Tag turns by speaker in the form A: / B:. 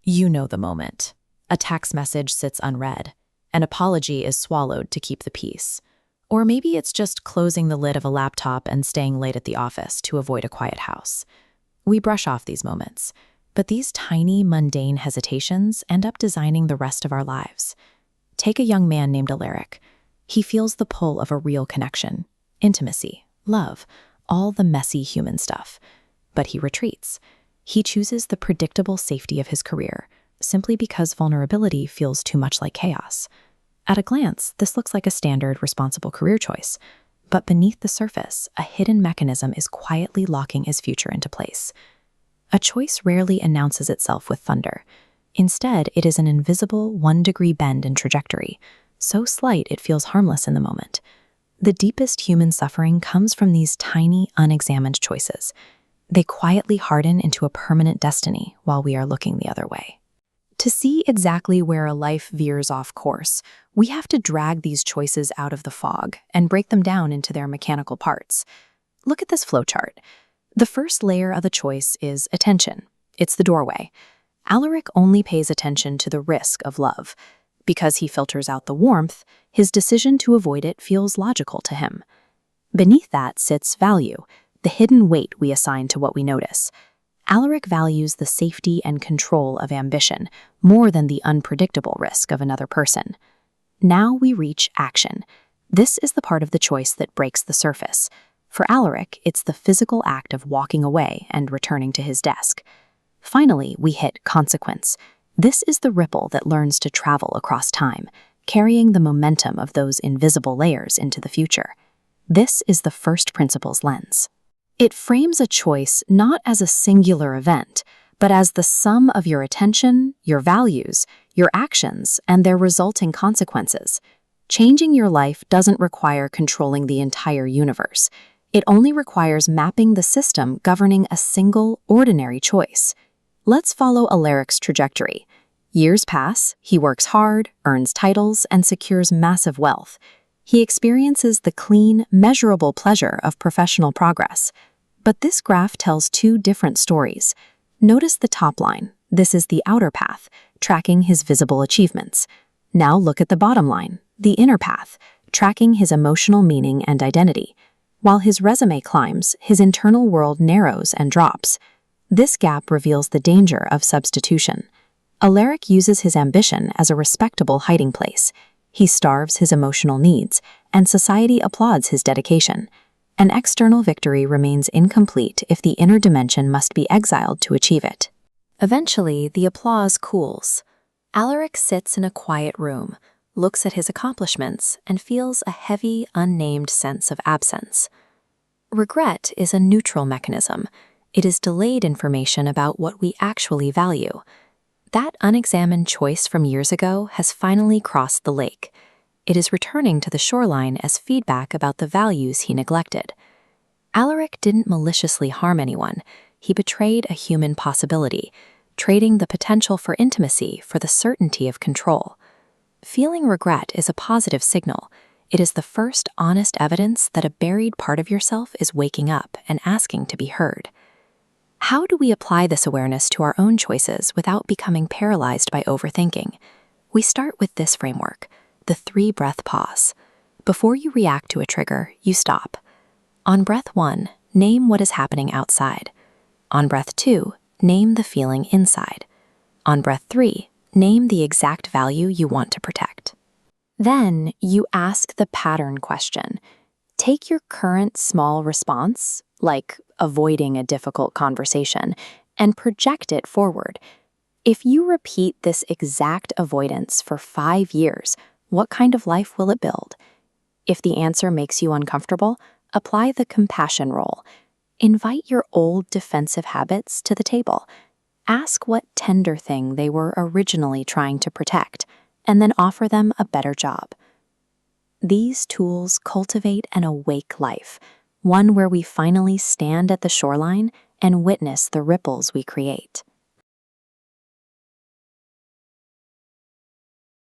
A: You know the moment. A text message sits unread. An apology is swallowed to keep the peace. Or maybe it's just closing the lid of a laptop and staying late at the office to avoid a quiet house. We brush off these moments, but these tiny, mundane hesitations end up designing the rest of our lives. Take a young man named Alaric. He feels the pull of a real connection, intimacy, love, all the messy human stuff. But he retreats. He chooses the predictable safety of his career, simply because vulnerability feels too much like chaos. At a glance, this looks like a standard, responsible career choice. But beneath the surface, a hidden mechanism is quietly locking his future into place. A choice rarely announces itself with thunder. Instead, it is an invisible 1-degree bend in trajectory, so slight it feels harmless in the moment. The deepest human suffering comes from these tiny, unexamined choices. They quietly harden into a permanent destiny while we are looking the other way. To see exactly where a life veers off course, we have to drag these choices out of the fog and break them down into their mechanical parts. Look at this flowchart. The first layer of the choice is attention. It's the doorway. Alaric only pays attention to the risk of love. Because he filters out the warmth, his decision to avoid it feels logical to him. Beneath that sits value, the hidden weight we assign to what we notice. Alaric values the safety and control of ambition more than the unpredictable risk of another person. Now we reach action. This is the part of the choice that breaks the surface. For Alaric, it's the physical act of walking away and returning to his desk. Finally, we hit consequence. This is the ripple that learns to travel across time, carrying the momentum of those invisible layers into the future. This is the first principles lens. It frames a choice not as a singular event, but as the sum of your attention, your values, your actions, and their resulting consequences. Changing your life doesn't require controlling the entire universe. It only requires mapping the system governing a single, ordinary choice. Let's follow Alaric's trajectory. Years pass, he works hard, earns titles, and secures massive wealth. He experiences the clean, measurable pleasure of professional progress. But this graph tells two different stories. Notice the top line. This is the outer path, tracking his visible achievements. Now look at the bottom line, the inner path, tracking his emotional meaning and identity. While his resume climbs, his internal world narrows and drops. This gap reveals the danger of substitution. Alaric uses his ambition as a respectable hiding place. He starves his emotional needs, and society applauds his dedication. An external victory remains incomplete if the inner dimension must be exiled to achieve it. Eventually, the applause cools. Alaric sits in a quiet room, looks at his accomplishments, and feels a heavy, unnamed sense of absence. Regret is a neutral mechanism. It is delayed information about what we actually value. That unexamined choice from years ago has finally crossed the lake. It is returning to the shoreline as feedback about the values he neglected. Alaric didn't maliciously harm anyone. He betrayed a human possibility, trading the potential for intimacy for the certainty of control. Feeling regret is a positive signal. It is the first honest evidence that a buried part of yourself is waking up and asking to be heard. How do we apply this awareness to our own choices without becoming paralyzed by overthinking? We start with this framework, the 3-breath pause. Before you react to a trigger, you stop. On breath 1, name what is happening outside. On breath 2, name the feeling inside. On breath 3, name the exact value you want to protect. Then you ask the pattern question. Take your current small response, like avoiding a difficult conversation, and project it forward. If you repeat this exact avoidance for 5 years, what kind of life will it build? If the answer makes you uncomfortable, apply the compassion role. Invite your old defensive habits to the table. Ask what tender thing they were originally trying to protect, and then offer them a better job. These tools cultivate an awake life, one where we finally stand at the shoreline and witness the ripples we create.